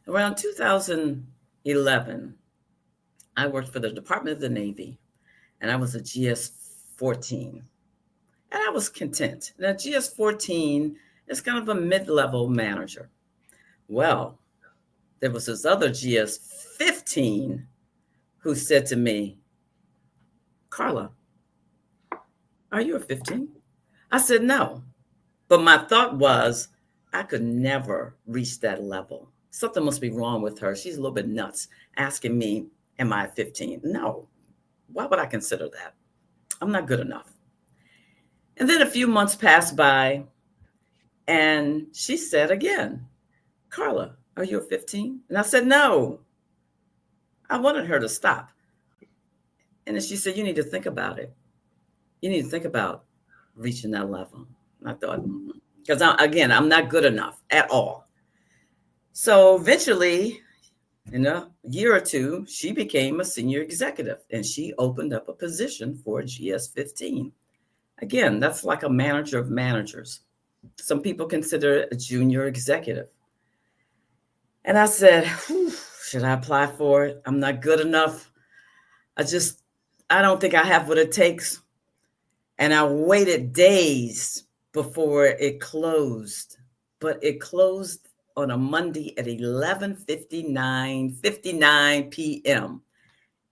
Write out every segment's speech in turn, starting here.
Around 2011, I worked for the Department of the Navy, and I was a GS 14. And I was content. Now, GS 14 is kind of a mid level manager. Well, there was this other GS 15 who said to me, Carla, are you a 15? I said, no. But my thought was, I could never reach that level. Something must be wrong with her. She's a little bit nuts asking me, am I 15? No. Why would I consider that? I'm not good enough. And then a few months passed by, and she said again, Carla, are you a 15? And I said, no. I wanted her to stop. And then she said, you need to think about it. You need to think about reaching that level. And I thought, because again, I'm not good enough at all. So eventually, in a year or two, she became a senior executive and she opened up a position for GS 15. Again, that's like a manager of managers. Some people consider it a junior executive. And I said, should I apply for it? I'm not good enough. I don't think I have what it takes. And I waited days before it closed, but it closed on a Monday at 11:59 p.m.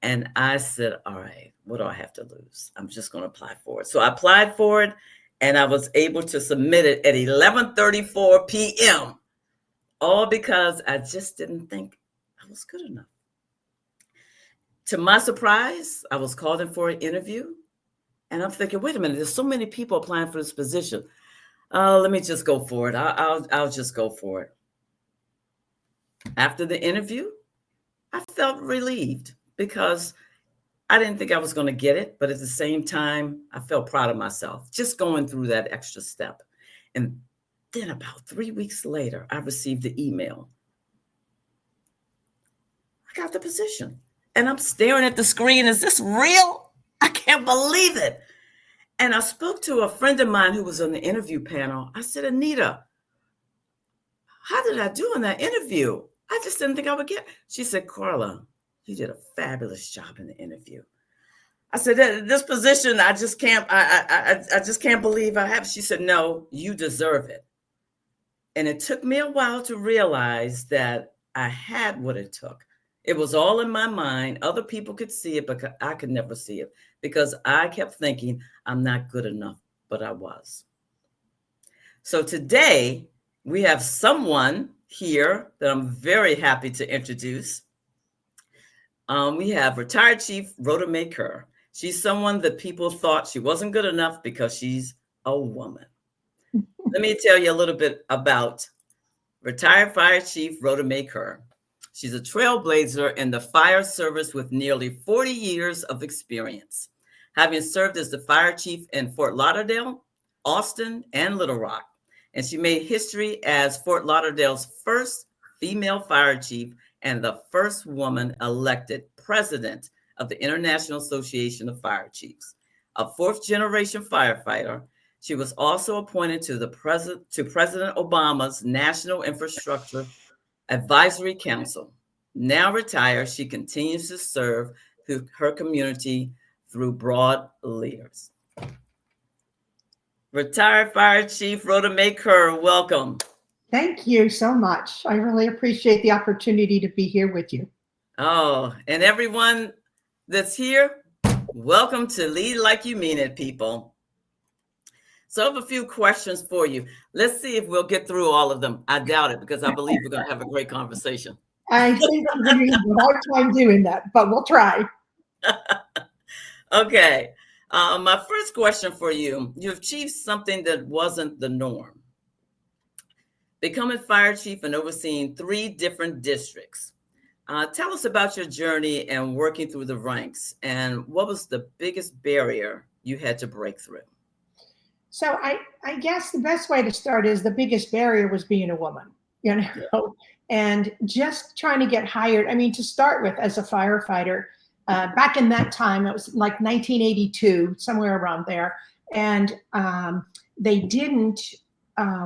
And I said, all right, what do I have to lose? I'm just going to apply for it. So I applied for it and I was able to submit it at 11:34 p.m. All because I just didn't think I was good enough. To my surprise, I was called in for an interview. And I'm thinking, wait a minute, there's so many people applying for this position. Let me just go for it. I'll just go for it. After the interview, I felt relieved because I didn't think I was going to get it. But at the same time, I felt proud of myself just going through that extra step. And then about 3 weeks later, I received the email. I got the position. And I'm staring at the screen. Is this real? I can't believe it. And I spoke to a friend of mine who was on the interview panel. I said, Anita, how did I do in that interview? I just didn't think I would get. She said, Carla, you did a fabulous job in the interview. I said, this position, I just can't, I just can't believe I have. She said, no, you deserve it. And it took me a while to realize that I had what it took. It was all in my mind. Other people could see it, but I could never see it because I kept thinking I'm not good enough, but I was. So today we have someone here that I'm very happy to introduce. We have retired Chief Rhoda Mae Kerr. She's someone that people thought she wasn't good enough because she's a woman. Let me tell you a little bit about retired Fire Chief Rhoda Mae Kerr. She's a trailblazer in the fire service with nearly 40 years of experience, having served as the fire chief in Fort Lauderdale, Austin, and Little Rock. And she made history as Fort Lauderdale's first female fire chief and the first woman elected president of the International Association of Fire Chiefs. A fourth-generation firefighter, she was also appointed to President Obama's National Infrastructure Advisory Council. Now retired, she continues to serve her community through broad leaders. Retired Fire Chief Rhoda Mae Kerr, welcome. Thank you so much. I really appreciate the opportunity to be here with you. Oh, and everyone that's here, welcome to Lead Like You Mean It, people. So I have a few questions for you. Let's see if we'll get through all of them. I doubt it because I believe we're going to have a great conversation. I think I'm going to have a hard time doing that, but we'll try. Okay. My first question for you, you achieved something that wasn't the norm. Becoming fire chief and overseeing 3 different districts. Tell us about your journey and working through the ranks, and what was the biggest barrier you had to break through? So I guess the best way to start is the biggest barrier was being a woman, and just trying to get hired. I mean, to start with, as a firefighter, back in that time, it was like 1982, somewhere around there, and they didn't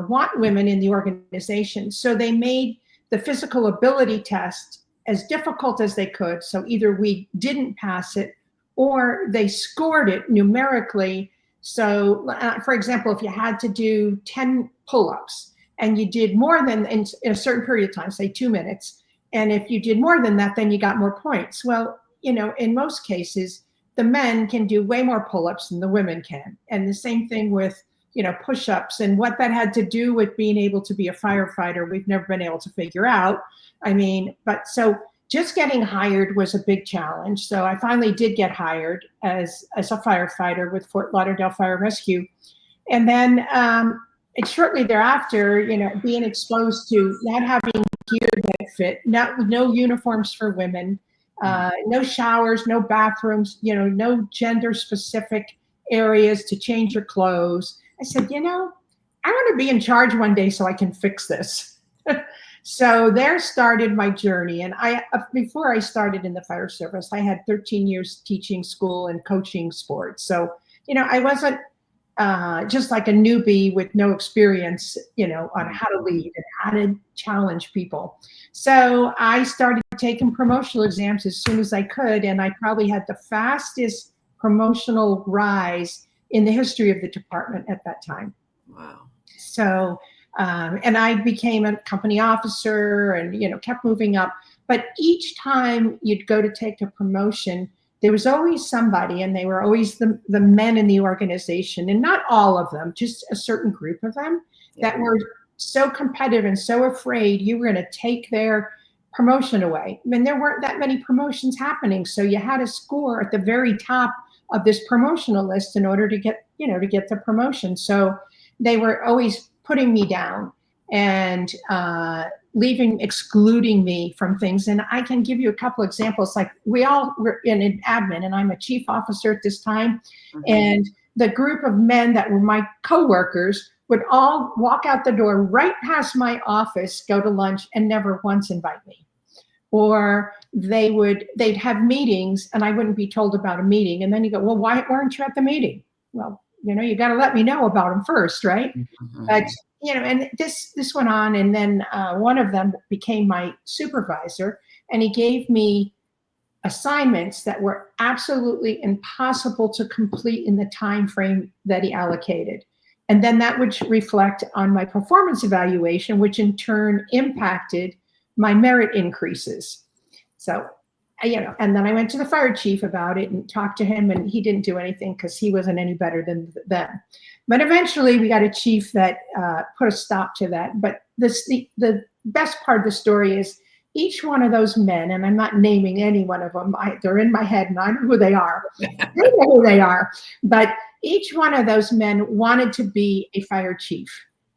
want women in the organization. So they made the physical ability test as difficult as they could. So either we didn't pass it or they scored it numerically. So for example, if you had to do 10 pull-ups and you did more than in a certain period of time, say 2 minutes, and if you did more than that, then you got more points. Well, in most cases, the men can do way more pull-ups than the women can. And the same thing with, push-ups, and what that had to do with being able to be a firefighter, we've never been able to figure out. But so just getting hired was a big challenge. So I finally did get hired as a firefighter with Fort Lauderdale Fire Rescue. And then shortly thereafter, being exposed to not having gear that fit, no uniforms for women, no showers, no bathrooms, no gender specific areas to change your clothes. I said, I want to be in charge one day so I can fix this. So there started my journey. And before I started in the fire service, I had 13 years teaching school and coaching sports. So, I wasn't just like a newbie with no experience, on how to lead and how to challenge people. So I started taking promotional exams as soon as I could. And I probably had the fastest promotional rise in the history of the department at that time. Wow. So, and I became a company officer and, kept moving up. But each time you'd go to take a promotion, there was always somebody, and they were always the men in the organization, and not all of them, just a certain group of them that were so competitive and so afraid you were going to take their promotion away. I mean, there weren't that many promotions happening. So you had to score at the very top of this promotional list in order to get the promotion. So they were always putting me down and excluding me from things. And I can give you a couple examples. Like we all were in an admin, and I'm a chief officer at this time. Mm-hmm. And the group of men that were my coworkers would all walk out the door right past my office, go to lunch, and never once invite me. Or they'd have meetings and I wouldn't be told about a meeting. And then you go, well, why weren't you at the meeting? Well, you got to let me know about them first, right? Mm-hmm. But, and this went on. And then one of them became my supervisor, and he gave me assignments that were absolutely impossible to complete in the time frame that he allocated. And then that would reflect on my performance evaluation, which in turn impacted my merit increases. So, and then I went to the fire chief about it and talked to him, and he didn't do anything because he wasn't any better than them. But eventually we got a chief that put a stop to that. But the best part of the story is each one of those men, and I'm not naming any one of them, they're in my head and I know who they are. They know who they are. But each one of those men wanted to be a fire chief.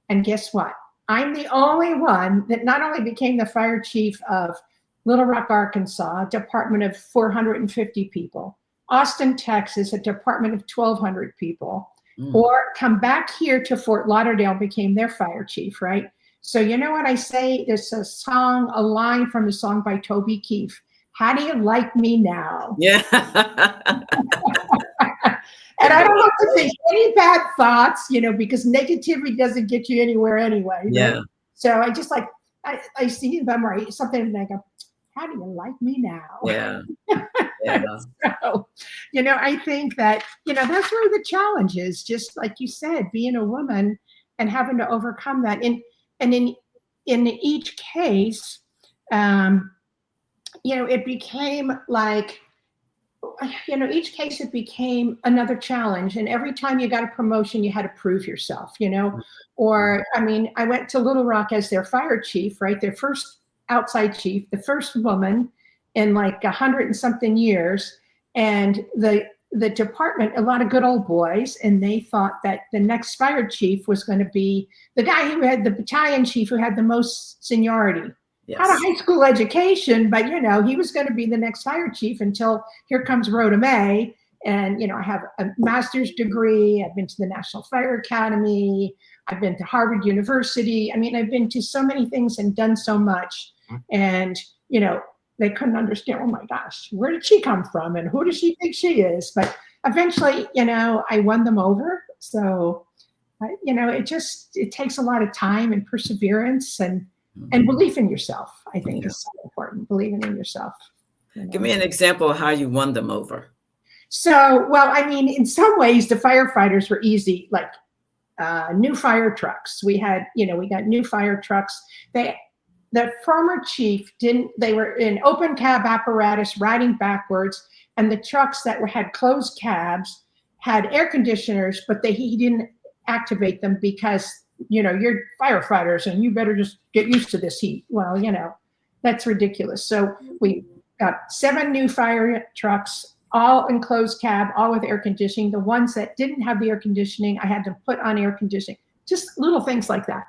And guess what? I'm the only one that not only became the fire chief of Little Rock, Arkansas, a department of 450 people, Austin, Texas, a department of 1,200 people, or come back here to Fort Lauderdale, became their fire chief, right? So you know what I say? There's a line from the song by Toby Keith. How do you like me now? Yeah. And I don't have to think any bad thoughts, because negativity doesn't get you anywhere anyway. Right? Yeah. So I just I see them or something and I go, how do you like me now? Yeah. Yeah. So, I think that, that's where the challenge is, just like you said, being a woman and having to overcome that. And in each case, it became like, each case it became another challenge. And every time you got a promotion, you had to prove yourself, or, I went to Little Rock as their fire chief, right? Their first outside chief, the first woman in like 100 and something years. And the department, a lot of good old boys, and they thought that the next fire chief was going to be the guy who had the battalion chief who had the most seniority. Yes. Had a high school education, but he was going to be the next fire chief until here comes Rhoda Mae. And I have a master's degree. I've been to the National Fire Academy. I've been to Harvard University. I've been to so many things and done so much. And they couldn't understand. Oh my gosh, where did she come from, and who does she think she is? But eventually, I won them over. So, it takes a lot of time and perseverance and And belief in yourself, I think, Yeah. is so important. Believing in yourself. Give me an example of how you won them over. So, well, I mean, in some ways, the firefighters were easy, like new fire trucks. We got new fire trucks. The former chief they were in open cab apparatus riding backwards, and the trucks that had closed cabs had air conditioners, but he didn't activate them because, you're firefighters and you better just get used to this heat. Well, that's ridiculous. So we got 7 new fire trucks, all in closed cab, all with air conditioning. The ones that didn't have the air conditioning, I had to put on air conditioning. Just little things like that,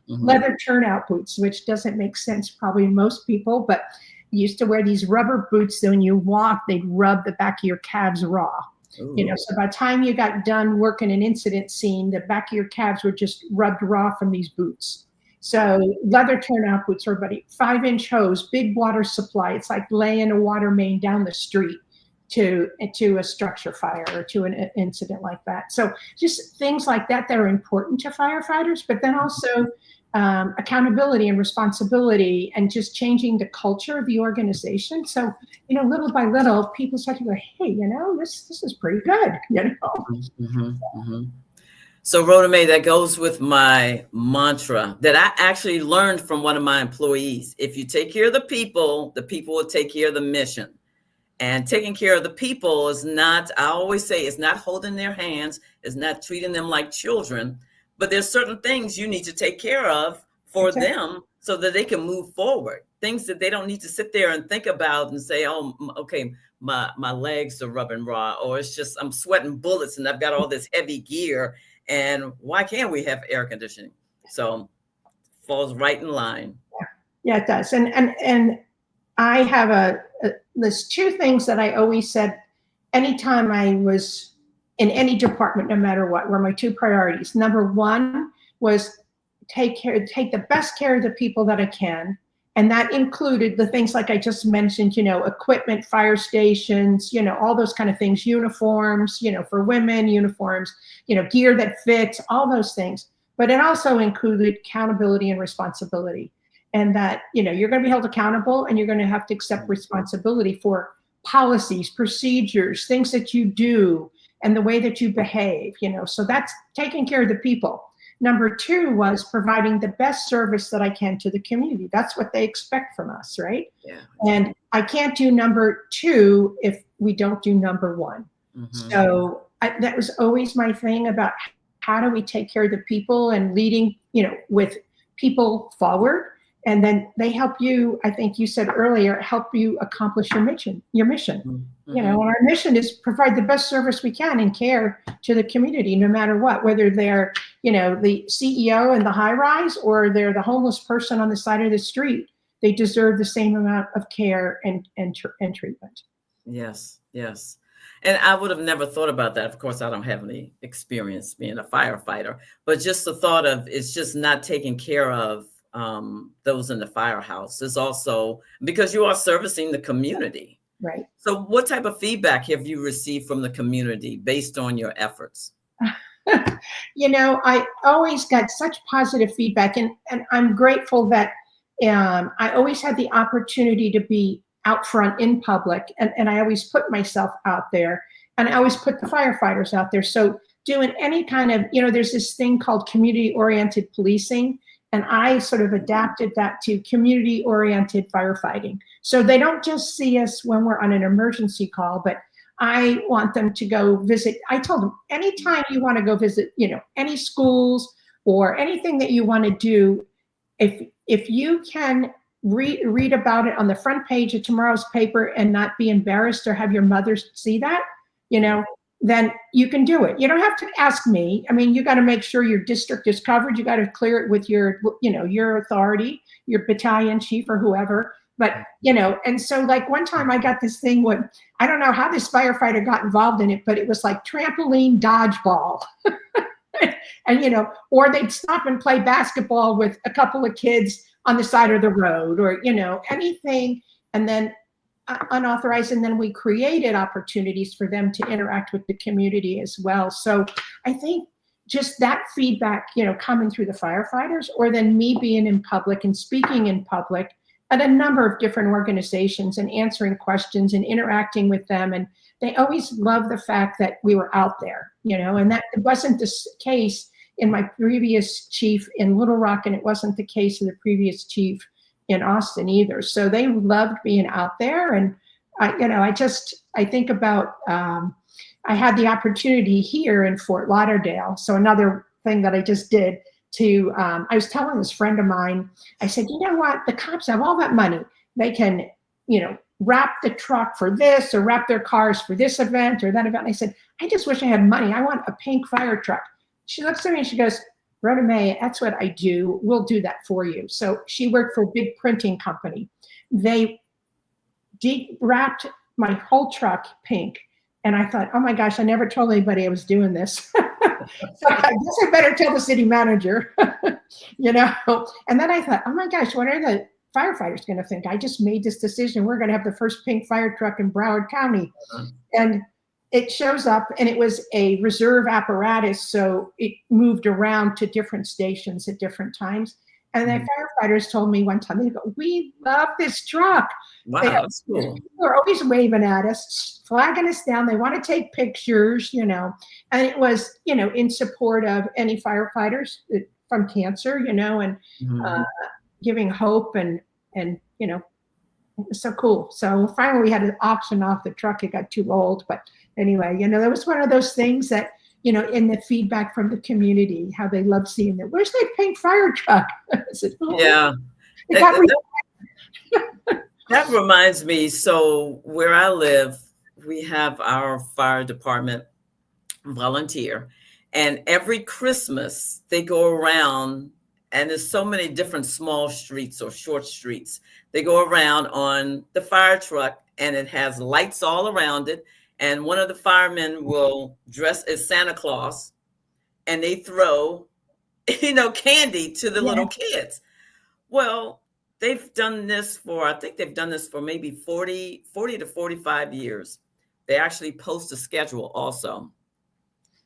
leather turnout boots, which doesn't make sense probably to most people, but you used to wear these rubber boots that when you walk, they'd rub the back of your calves raw. Ooh. So by the time you got done working an incident scene, the back of your calves were just rubbed raw from these boots. So leather turnout boots are about 5-inch hose, big water supply. It's like laying a water main down the street to a structure fire or to an incident like that. So just things like that are important to firefighters, but then also accountability and responsibility and just changing the culture of the organization. So, little by little, people start to go, hey, this is pretty good, So Rhoda Mae, that goes with my mantra that I actually learned from one of my employees. If you take care of the people will take care of the mission. And taking care of the people is not, I always say, it's not holding their hands, it's not treating them like children, but there's certain things you need to take care of for them so that they can move forward. Things that they don't need to sit there and think about and say, oh, okay, my legs are rubbing raw, or it's just, I'm sweating bullets and I've got all this heavy gear. And why can't we have air conditioning? So falls right in line. Yeah, it does. And I have there's 2 things that I always said anytime I was in any department, no matter what, were my 2 priorities. Number 1 was take the best care of the people that I can. And that included the things like I just mentioned, equipment, fire stations, all those kind of things, uniforms, for women, uniforms, gear that fits, all those things. But it also included accountability and responsibility. And that, you're going to be held accountable and you're going to have to accept responsibility for policies, procedures, things that you do and the way that you behave, so that's taking care of the people. Number 2 was providing the best service that I can to the community. That's what they expect from us, right? Yeah. And I can't do number 2 if we don't do number 1. So that was always my thing about how do we take care of the people and leading, with people forward. And then they help you, I think you said earlier, help you accomplish your mission. And our mission is provide the best service we can and care to the community, no matter what, whether they're, the CEO in the high rise or they're the homeless person on the side of the street. They deserve the same amount of care and treatment. Yes. And I would have never thought about that. Of course, I don't have any experience being a firefighter, but just the thought of it's just not taking care of those in the firehouse is also because you are servicing the community. Right. So what type of feedback have you received from the community based on your efforts? I always got such positive feedback and I'm grateful that I always had the opportunity to be out front in public and I always put myself out there and I always put the firefighters out there. So doing any kind of, there's this thing called community-oriented policing. And I sort of adapted that to community-oriented firefighting. So they don't just see us when we're on an emergency call, but I want them to go visit. I told them, anytime you want to go visit, any schools or anything that you want to do, if you can read about it on the front page of tomorrow's paper and not be embarrassed or have your mother see that, then you can do it. You don't have to ask me. I mean, you got to make sure your district is covered. You got to clear it with your authority, your battalion chief or whoever. But, and so like one time I got this thing when, I don't know how this firefighter got involved in it, but it was like trampoline dodgeball. And, or they'd stop and play basketball with a couple of kids on the side of the road or, anything. And then unauthorized, and then we created opportunities for them to interact with the community as well. So I think just that feedback, coming through the firefighters, or then me being in public and speaking in public at a number of different organizations and answering questions and interacting with them. And they always loved the fact that we were out there, and that it wasn't the case in my previous chief in Little Rock, and it wasn't the case of the previous chief in Austin either. So they loved being out there. And I think about, I had the opportunity here in Fort Lauderdale. So another thing that I just did I was telling this friend of mine, I said, you know what, the cops have all that money. They can, wrap the truck for this or wrap their cars for this event or that event. And I said, I just wish I had money. I want a pink fire truck. She looks at me and she goes, Rhoda Mae, that's what I do. We'll do that for you. So she worked for a big printing company. They wrapped my whole truck pink. And I thought, oh my gosh, I never told anybody I was doing this. So I guess I better tell the city manager, And then I thought, oh my gosh, what are the firefighters going to think? I just made this decision. We're going to have the first pink fire truck in Broward County. And it shows up, and it was a reserve apparatus. So it moved around to different stations at different times. And the firefighters told me one time, they go, we love this truck. Wow, that's cool. They're always waving at us, flagging us down. They want to take pictures, and it was, in support of any firefighters from cancer, and giving hope and it was so cool. So finally we had to auction off the truck. It got too old, but anyway, that was one of those things that, in the feedback from the community, how they love seeing that. Where's that pink fire truck? I said, yeah. That reminds me. So where I live, we have our fire department volunteer, and every Christmas they go around, and there's so many different small streets or short streets. They go around on the fire truck, and it has lights all around it. And one of the firemen will dress as Santa Claus, and they throw, candy to the little kids. Well, they've done this I think they've done this for maybe 40 to 45 years. They actually post a schedule also.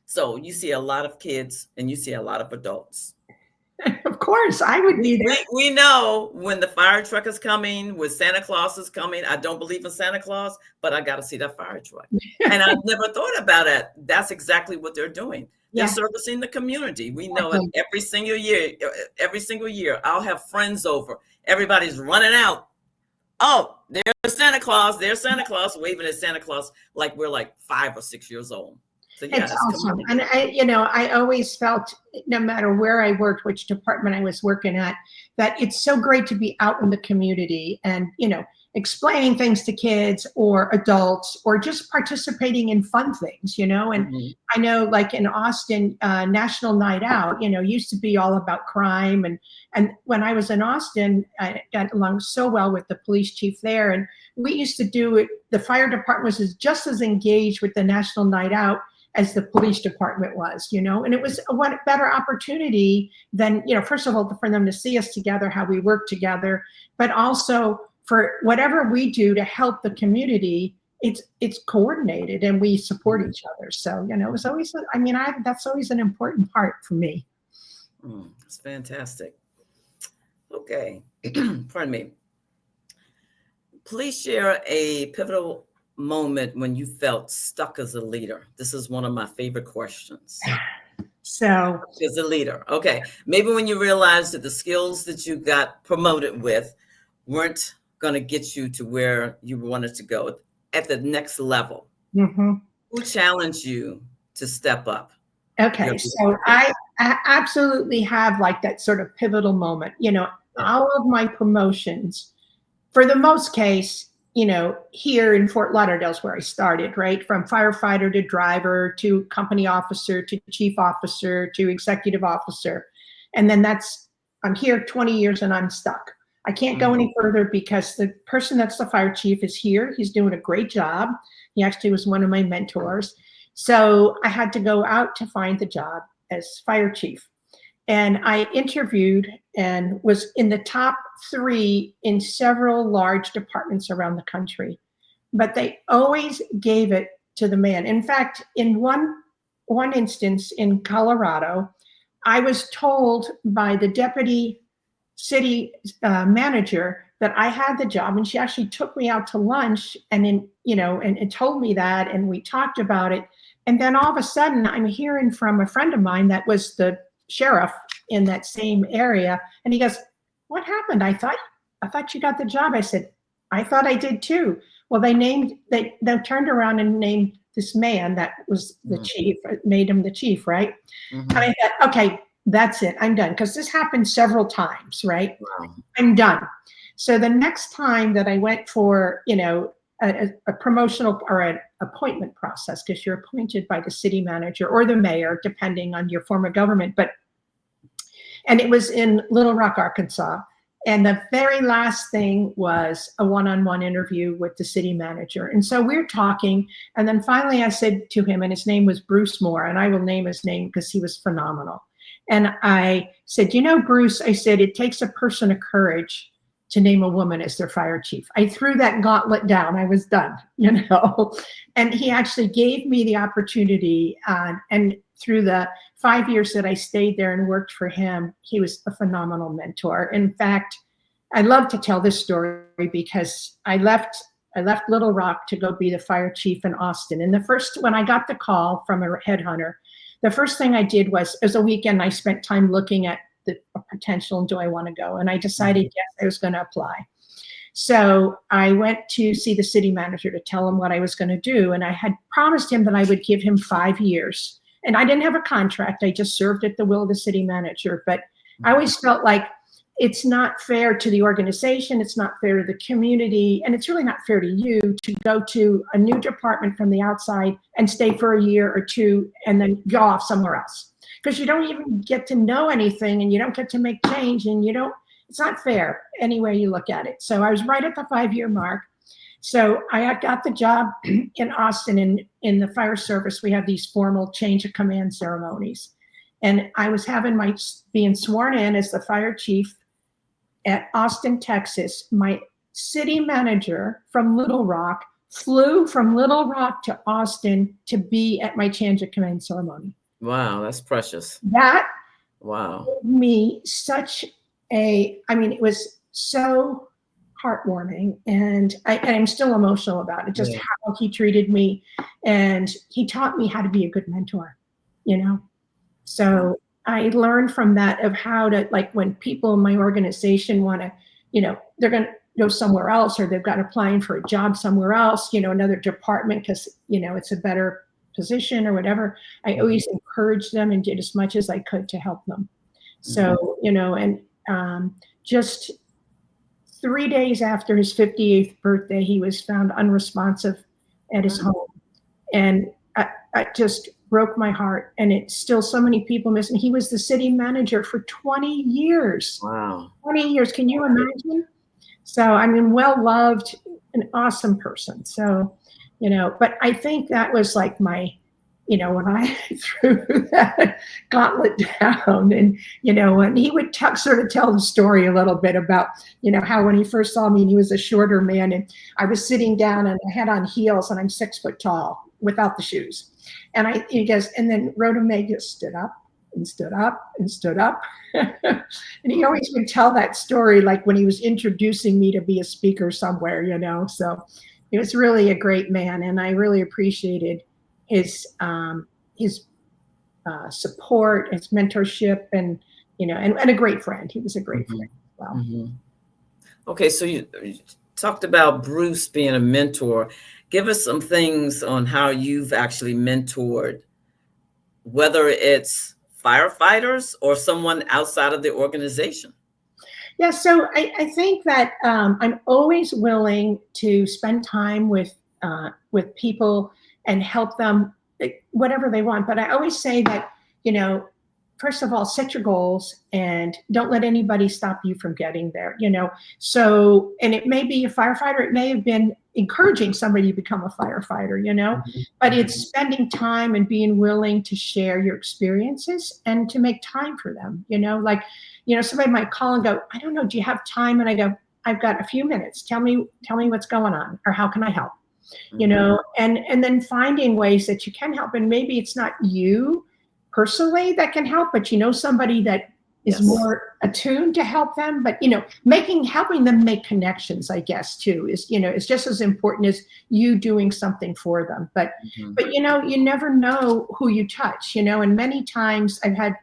So you see a lot of kids and you see a lot of adults. Of course, I would be there. We know when the fire truck is coming, when Santa Claus is coming. I don't believe in Santa Claus, but I got to see that fire truck. And I never thought about it. That's exactly what they're doing. They're servicing the community. We know it every single year. I'll have friends over. Everybody's running out. Oh, there's Santa Claus. There's Santa Claus, waving at Santa Claus like we're like 5 or 6 years old. So, it's awesome. And I always felt, no matter where I worked, which department I was working at, that it's so great to be out in the community and, explaining things to kids or adults, or just participating in fun things, and I know, like in Austin, National Night Out, used to be all about crime. And when I was in Austin, I got along so well with the police chief there. And we used to do it. The fire department was just as engaged with the National Night Out as the police department was, and it was what better opportunity than, first of all, for them to see us together, how we work together, but also for whatever we do to help the community, it's coordinated and we support each other. So, it was always, that's always an important part for me. That's fantastic. Okay. Pardon me. Please share a pivotal moment when you felt stuck as a leader. This is one of my favorite questions. So, as a leader, okay, maybe when you realized that the skills that you got promoted with weren't going to get you to where you wanted to go at the next level. Who challenged you to step up? Okay, so I absolutely have like that sort of pivotal moment. All of my promotions, for the most case, here in Fort Lauderdale is where I started, right? From firefighter to driver to company officer to chief officer to executive officer. And then I'm here 20 years and I'm stuck. I can't go any further because the person that's the fire chief is here. He's doing a great job. He actually was one of my mentors. So I had to go out to find the job as fire chief. And I interviewed and was in the top 3 in several large departments around the country. But they always gave it to the man. In fact, in one one instance in Colorado, I was told by the deputy city manager that I had the job, and she actually took me out to lunch and told me that, and we talked about it. And then all of a sudden, I'm hearing from a friend of mine that was the sheriff in that same area, and he goes, "What happened? I thought you got the job." I said, "I thought I did too." Well, they turned around and named this man that was the chief, made him the chief, right? And I thought, okay, that's it. I'm done. Because this happened several times, right? Wow. I'm done. So the next time that I went for, a promotional or an appointment process, because you're appointed by the city manager or the mayor, depending on your form of government. And it was in Little Rock, Arkansas. And the very last thing was a one-on-one interview with the city manager. And so we're talking. And then finally I said to him, and his name was Bruce Moore, and I will name his name because he was phenomenal. And I said, Bruce, I said, it takes a person of courage to name a woman as their fire chief. I threw that gauntlet down. I was done, And he actually gave me the opportunity. And through the 5 years that I stayed there and worked for him, he was a phenomenal mentor. In fact, I love to tell this story because I left Little Rock to go be the fire chief in Austin. And when I got the call from a headhunter, the first thing I did was, as a weekend, I spent time looking at the potential and do I want to go? And I decided, yes, I was going to apply. So I went to see the city manager to tell him what I was going to do. And I had promised him that I would give him 5 years. And I didn't have a contract. I just served at the will of the city manager. But I always felt like it's not fair to the organization. It's not fair to the community. And it's really not fair to you to go to a new department from the outside and stay for a year or two and then go off somewhere else. Because you don't even get to know anything and you don't get to make change and it's not fair any way you look at it. So I was right at the 5-year mark. So I got the job in Austin in the fire service. We have these formal change of command ceremonies. And I was being sworn in as the fire chief at Austin, Texas. My city manager from Little Rock flew from Little Rock to Austin to be at my change of command ceremony. Wow, that's precious. That gave me it was so heartwarming, and I'm still emotional about it, just how he treated me. And he taught me how to be a good mentor, So I learned from that of how to, like, when people in my organization want to, they're going to go somewhere else, or they've got applying for a job somewhere else, another department, because, it's a better position or whatever. I always encouraged them and did as much as I could to help them. So, just 3 days after his 58th birthday, he was found unresponsive at his home. And I just broke my heart. And it's still so many people missing. He was the city manager for 20 years. Wow. 20 years. Can you imagine? So, well-loved, an awesome person. So, but I think that was like my, when I threw that gauntlet down, and, and he would sort of tell the story a little bit about, how when he first saw me, and he was a shorter man, and I was sitting down and I had on heels, and I'm 6 foot tall without the shoes. And he goes, and then Rhoda Mae just stood up and stood up and stood up. And he always would tell that story, like when he was introducing me to be a speaker somewhere, so he was really a great man. And I really appreciated his support, his mentorship, and, and a great friend. He was a great friend as well. Okay. So you talked about Bruce being a mentor. Give us some things on how you've actually mentored, whether it's firefighters or someone outside of the organization. Yeah, so I think that I'm always willing to spend time with people and help them, whatever they want. But I always say that, first of all, set your goals and don't let anybody stop you from getting there, So, and it may be a firefighter, it may have been encouraging somebody to become a firefighter, but it's spending time and being willing to share your experiences and to make time for them, like, somebody might call and go, I don't know, do you have time? And I go, I've got a few minutes. Tell me what's going on, or how can I help? you know, and then finding ways that you can help. And maybe it's not you personally that can help, but you know, somebody that is Yes. more attuned to help them. But you know, helping them make connections, I guess, too, is, you know, it's just as important as you doing something for them. But you know, you never know who you touch, you know, and many times I've had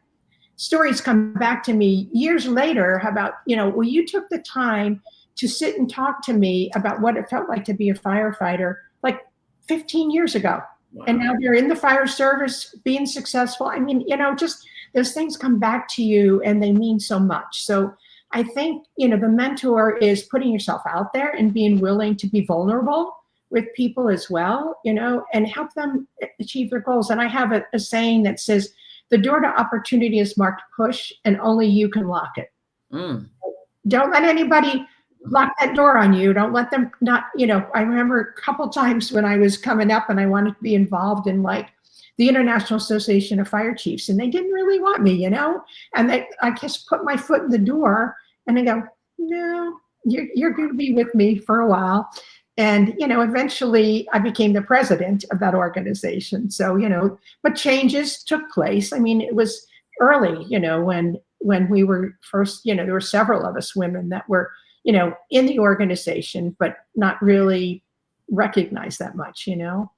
stories come back to me years later about, you know, well, you took the time to sit and talk to me about what it felt like to be a firefighter like 15 years ago. Wow. And now you're in the fire service being successful. I mean, you know, just those things come back to you and they mean so much. So I think, you know, the mentor is putting yourself out there and being willing to be vulnerable with people as well, you know, and help them achieve their goals. And I have a saying that says, the door to opportunity is marked push, and only you can lock it. Don't let anybody lock that door on you. Don't let them not, you know, I remember a couple times when I was coming up and I wanted to be involved in like the International Association of Fire Chiefs, and they didn't really want me, you know, and I just put my foot in the door and I go, no, you're going to be with me for a while. And, you know, eventually I became the president of that organization. So, you know, but changes took place. I mean, it was early, you know, when we were first, you know, there were several of us women that were, you know, in the organization, but not really recognized that much, you know.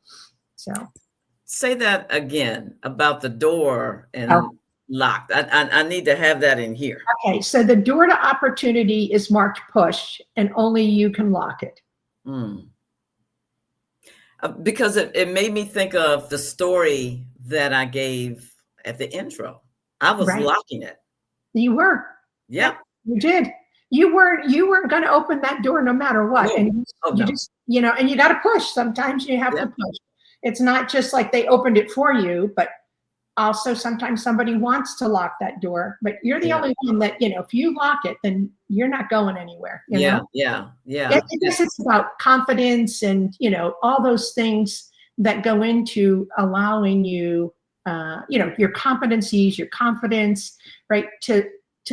So say that again about the door and locked. I need to have that in here. Okay, so the door to opportunity is marked push, and only you can lock it. Because it made me think of the story that I gave at the intro. I was locking it. You were. Yeah. You did. You weren't going to open that door no matter what. No. And you just, you know, and you got to push. Sometimes you have to push. It's not just like they opened it for you, but also sometimes somebody wants to lock that door, but you're the only one that, you know, if you lock it, then you're not going anywhere. You know? Yeah. It's about confidence and, you know, all those things that go into allowing you, you know, your competencies, your confidence, right, to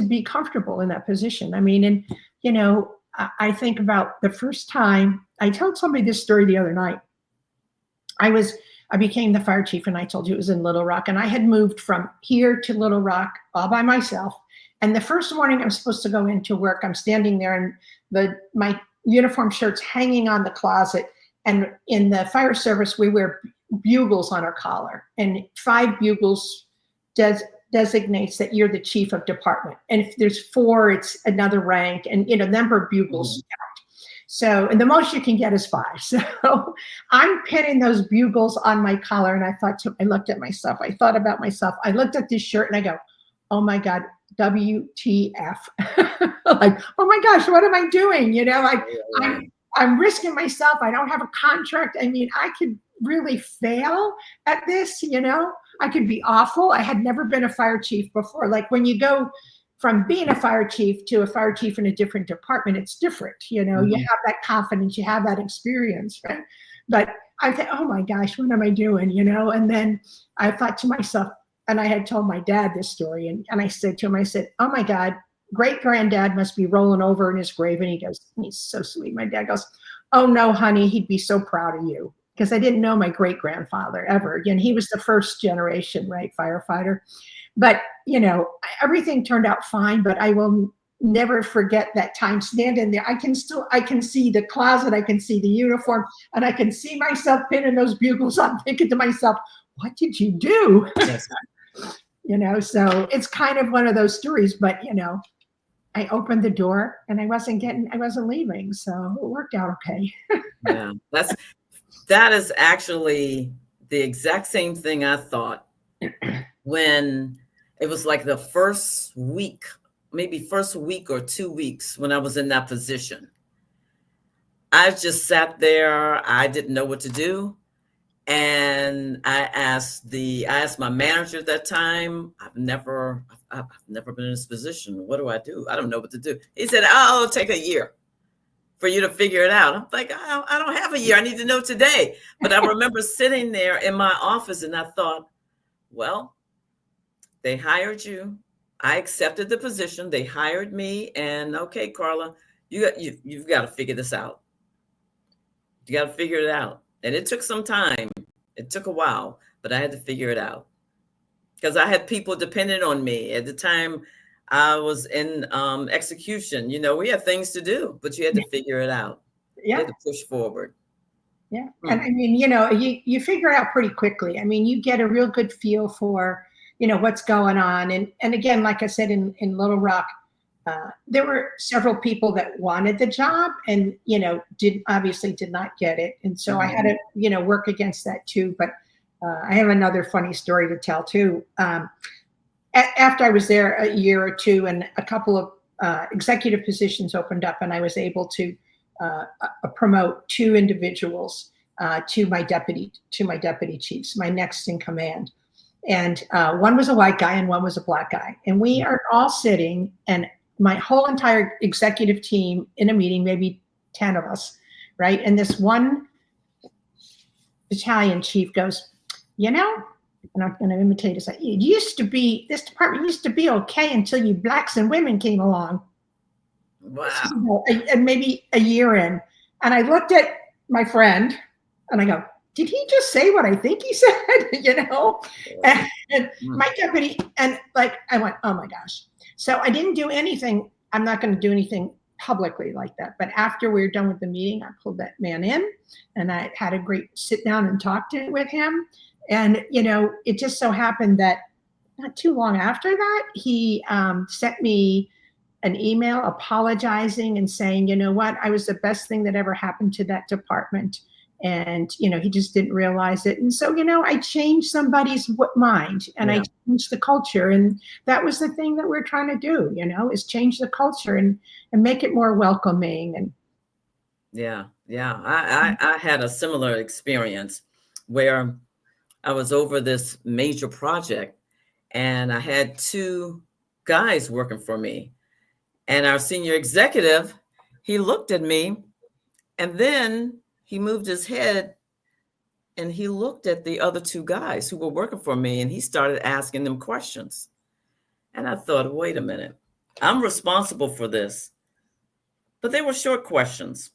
be comfortable in that position. I mean, and, you know, I think about the first time I told somebody this story the other night. I became the fire chief, and I told you it was in Little Rock, and I had moved from here to Little Rock all by myself. And the first morning I'm supposed to go into work, I'm standing there and my uniform shirt's hanging on the closet. And in the fire service, we wear bugles on our collar, and 5 bugles designates that you're the chief of department. And if there's 4, it's another rank, and, you know, number of bugles count. So, and the most you can get is 5. So I'm pinning those bugles on my collar. And I looked at myself. I thought about myself. I looked at this shirt and I go, oh my God, WTF. Like, oh my gosh, what am I doing? You know, like I'm risking myself. I don't have a contract. I mean, I could really fail at this, you know, I could be awful. I had never been a fire chief before. Like when you go from being a fire chief to a fire chief in a different department, it's different. You know, you have that confidence, you have that experience, right? But I thought, oh my gosh, what am I doing? You know, and then I thought to myself, and I had told my dad this story, and I said to him, I said, oh my God, great granddad must be rolling over in his grave. And he goes, he's so sweet. My dad goes, oh no, honey, he'd be so proud of you. Because I didn't know my great grandfather ever. Again, he was the first generation, right, firefighter. But, you know, everything turned out fine, but I will never forget that time standing there. I can see the closet, I can see the uniform, and I can see myself pinning those bugles. I'm thinking to myself, what did you do? Yes. You know, so it's kind of one of those stories, but, you know, I opened the door and I wasn't leaving. So it worked out okay. Yeah, that is actually the exact same thing I thought when it was like the first week or 2 weeks when I was in that position. I just sat there. I didn't know what to do. And I asked my manager at that time, I've never been in this position. What do? I don't know what to do. He said, oh, it'll take a year for you to figure it out. I'm like, I don't have a year. I need to know today. But I remember sitting there in my office and I thought, well, they hired you. I accepted the position. They hired me. And okay, Carla, you've got to figure this out. You got to figure it out. And it took some time. It took a while, but I had to figure it out because I had people dependent on me at the time. I was in execution. We had things to do, but you had to figure it out. You Yeah. had to push forward. Yeah. And I mean, you figure it out pretty quickly. I mean, you get a real good feel for, what's going on. And again, like I said, in Little Rock, there were several people that wanted the job and, obviously did not get it. And so I had to, work against that too. But I have another funny story to tell too. After I was there a year or two and a couple of executive positions opened up and I was able to promote two individuals to my deputy chiefs, my next in command. And one was a white guy and one was a black guy. And we are all sitting, and my whole entire executive team in a meeting, maybe 10 of us, right? And this one battalion chief goes, and I'm going to imitate this. This department used to be okay until you blacks and women came along. Wow. And maybe a year in. And I looked at my friend and I go, did he just say what I think he said? And my deputy, and like, I went, oh my gosh. So I didn't do anything. I'm not going to do anything publicly like that. But after we were done with the meeting, I pulled that man in and I had a great sit down and talk with him. And, it just so happened that not too long after that, he sent me an email apologizing and saying, what, I was the best thing that ever happened to that department. And, he just didn't realize it. And so, I changed somebody's mind and I changed the culture. And that was the thing that we're trying to do, is change the culture and make it more welcoming. And yeah. I had a similar experience where I was over this major project and I had two guys working for me. And our senior executive, he looked at me and then he moved his head and he looked at the other two guys who were working for me and he started asking them questions. And I thought, wait a minute, I'm responsible for this. But they were short questions.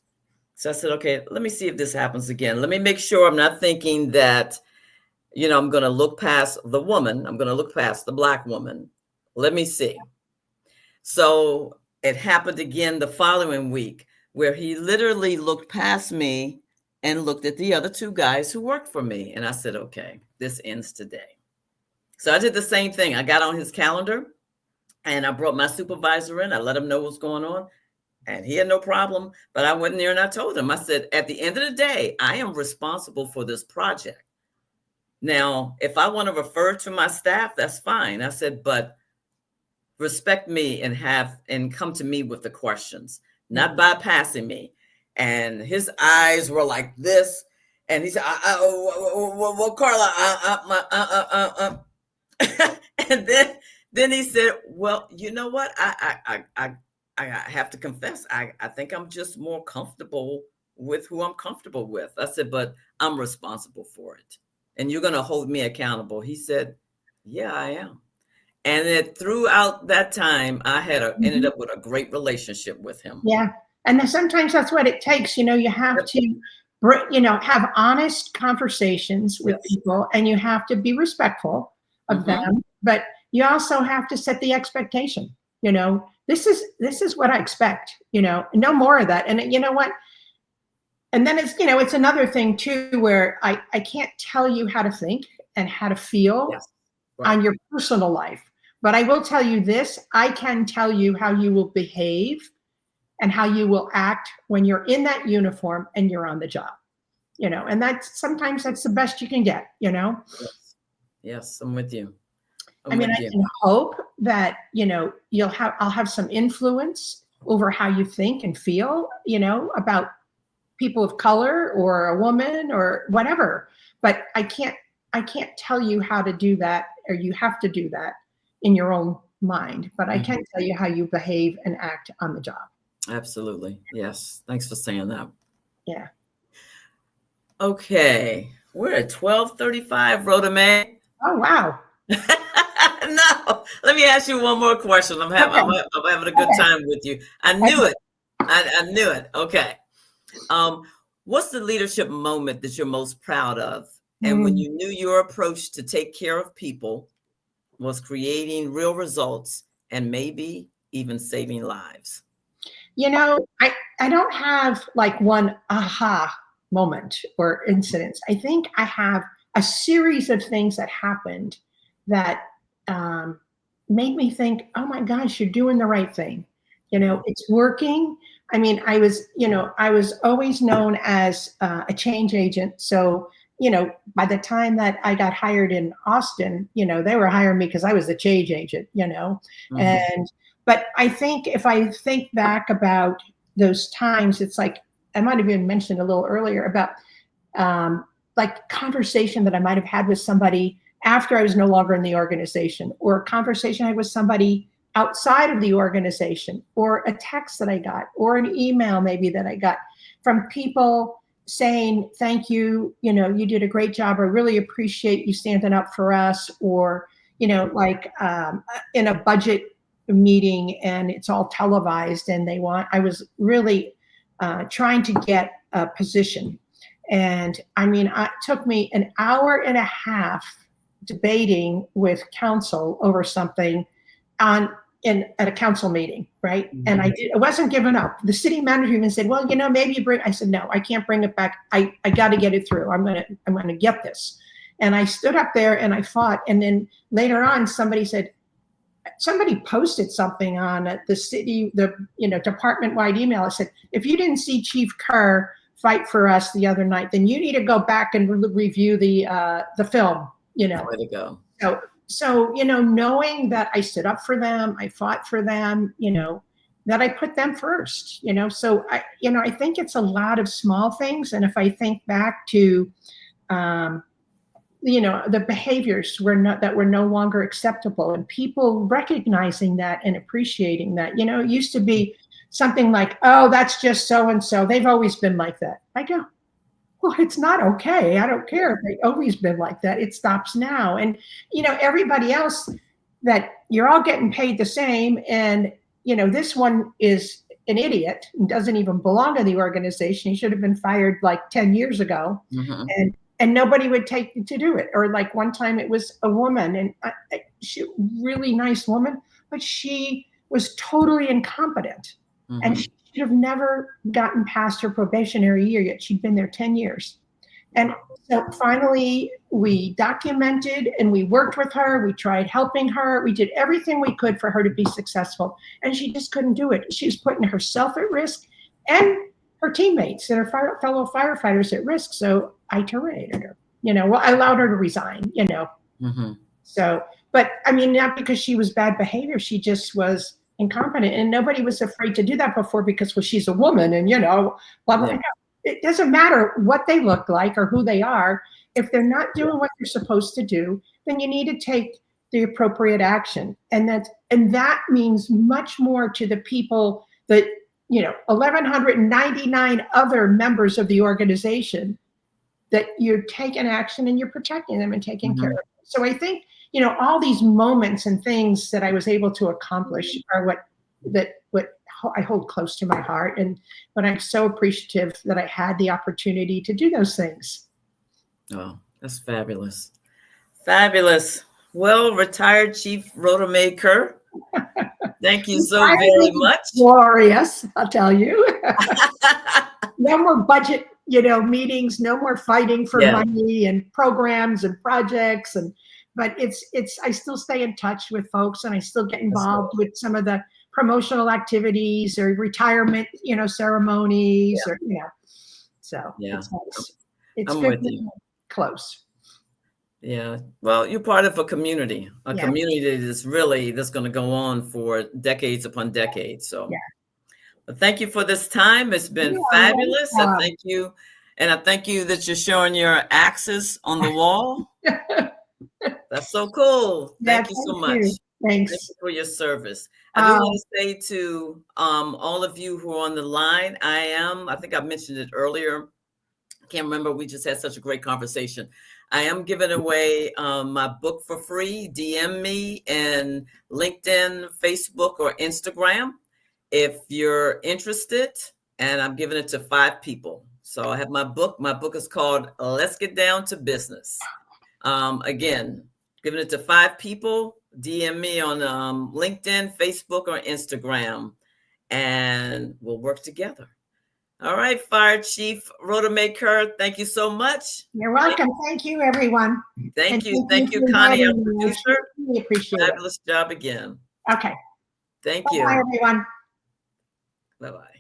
So I said, okay, let me see if this happens again. Let me make sure I'm not thinking that, I'm going to look past the woman. I'm going to look past the Black woman. Let me see. So it happened again the following week where he literally looked past me and looked at the other two guys who worked for me. And I said, okay, this ends today. So I did the same thing. I got on his calendar and I brought my supervisor in. I let him know what's going on. And he had no problem. But I went in there and I told him, I said, at the end of the day, I am responsible for this project. Now, if I want to refer to my staff, that's fine. I said, but respect me and come to me with the questions, not bypassing me. And his eyes were like this. And he said, well, Carla, and then he said, well, you know what? I have to confess, I think I'm just more comfortable with who I'm comfortable with. I said, but I'm responsible for it. And you're going to hold me accountable. He said, yeah, I am. And throughout that time, I ended up with a great relationship with him. Yeah. And then sometimes that's what it takes. You have to, have honest conversations with people and you have to be respectful of them. But you also have to set the expectation, this is what I expect, no more of that. And you know what? And then it's another thing too, where I can't tell you how to think and how to feel on your personal life. But I will tell you this, I can tell you how you will behave and how you will act when you're in that uniform and you're on the job, and sometimes that's the best you can get, Yes, I'm with you. I can hope that, I'll have some influence over how you think and feel, about people of color or a woman or whatever, but I can't tell you how to do that, or you have to do that in your own mind, but I can tell you how you behave and act on the job. Absolutely. Yes. Thanks for saying that. Yeah. Okay. We're at 12:35, Rhoda Mae. Oh, wow. No, let me ask you one more question. I'm having a good time with you. I knew it. I knew it. Okay. What's the leadership moment that you're most proud of? And when you knew your approach to take care of people was creating real results and maybe even saving lives? You know, I don't have like one aha moment or incidents. I think I have a series of things that happened that made me think, oh my gosh, you're doing the right thing. You know, it's working. I mean, I was always known as a change agent. So, by the time that I got hired in Austin, they were hiring me because I was the change agent, and but I think if I think back about those times, it's like I might have even mentioned a little earlier about like conversation that I might have had with somebody after I was no longer in the organization, or a conversation I had with somebody outside of the organization, or a text that I got, or an email maybe that I got from people saying, thank you, you did a great job. I really appreciate you standing up for us. Or, like in a budget meeting and it's all televised and I was really trying to get a position. And I mean, it took me an hour and a half debating with council over something at a council meeting, right? And I wasn't giving up. The city manager even said, well, maybe you bring, I said, no, I can't bring it back. I got to get it through. I'm going to get this. And I stood up there and I fought. And then later on, somebody posted something on the city, department-wide email. I said, if you didn't see Chief Kerr fight for us the other night, then you need to go back and review the film, Way to go. So, knowing that I stood up for them, I fought for them, that I put them first, so I think it's a lot of small things. And if I think back to, the behaviors that were no longer acceptable, and people recognizing that and appreciating that, it used to be something like, oh, that's just so-and-so. They've always been like that. I go, well, it's not okay. I don't care if they've always been like that. It stops now. And, everybody else, that you're all getting paid the same. And, this one is an idiot and doesn't even belong in the organization. He should have been fired like 10 years ago. And nobody would take to do it. Or like one time it was a woman, and she really nice woman, but she was totally incompetent. And she should have never gotten past her probationary year, yet she'd been there 10 years. And so finally we documented and we worked with her. We tried helping her. We did everything we could for her to be successful. And she just couldn't do it. She was putting herself at risk and her teammates and her fellow firefighters at risk. So I terminated her, I allowed her to resign, So, but I mean, not because she was bad behavior. She just was incompetent, and nobody was afraid to do that before because, well, she's a woman and, blah, blah, blah. It doesn't matter what they look like or who they are. If they're not doing what they're supposed to do, then you need to take the appropriate action. And that means much more to the people that, 1,199 other members of the organization, that you're taking action and you're protecting them and taking care of them. So I think, all these moments and things that I was able to accomplish are what I hold close to my heart. But I'm so appreciative that I had the opportunity to do those things. Oh, that's fabulous. Fabulous. Well, retired Chief Rhoda Mae Kerr, thank you so very much. Glorious, I'll tell you. No more budget, meetings, no more fighting for money and programs and projects. But I still stay in touch with folks, and I still get involved with some of the promotional activities or retirement, ceremonies, or, so it's nice. It's I'm good with you. Close. Yeah. Well, you're part of a community community that's going to go on for decades upon decades. So, but thank you for this time. It's been fabulous. I thank you. And I thank you that you're showing your axes on the wall. That's so cool. Thank you so much. Thanks. Thank you for your service. I do want to say to all of you who are on the line, I think I mentioned it earlier. I can't remember. We just had such a great conversation. I am giving away my book for free. DM me in LinkedIn, Facebook, or Instagram if you're interested. And I'm giving it to 5 people. So I have my book. My book is called Let's Get Down to Business. Again, giving it to 5 people. DM me on LinkedIn, Facebook, or Instagram, and we'll work together. All right, Fire Chief Rhoda Mae Kerr, thank you so much. You're welcome. Thank you, everyone. Thank you, Connie, our producer. We appreciate Fabulous job again. it. Okay. Thank Bye, you. everyone. Bye-bye.